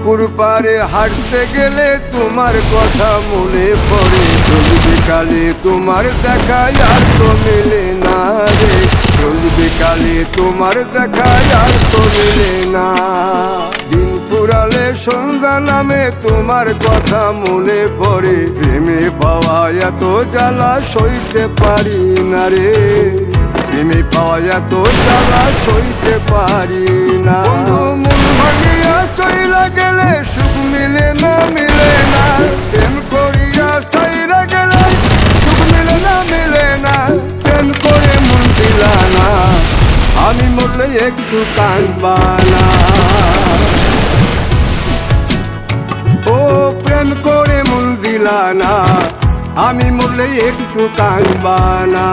পুকুর পাড়ে হাঁটতে গেলে তোমার কথা মনে পড়ে। রোজ বিকালে তোমার দেখা আর তো মেলে না রে, রোজ বিকালে তোমার দেখা আর তো মেলে না। দিন ফুরালে সন্ধ্যা নামে তোমার কথা মনে পড়ে। প্রেমে পাওয়া এত জ্বালা সইতে পারি না রে, প্রেমে পাওয়া এত জ্বালা সইতে পারি না। মন ভাঙিয়া চইলা গেলে সুখ মিলে না, মিলে না। প্রেম করিয়া সাইরা গেলে সুখ মিলে না, মিলে না। প্রেম করে মন দিলা না, আমি মরলে একটু কাঁদবা না। ও প্রেম করে মন দিলা না, আমি মরলে একটু কাঁদবা না।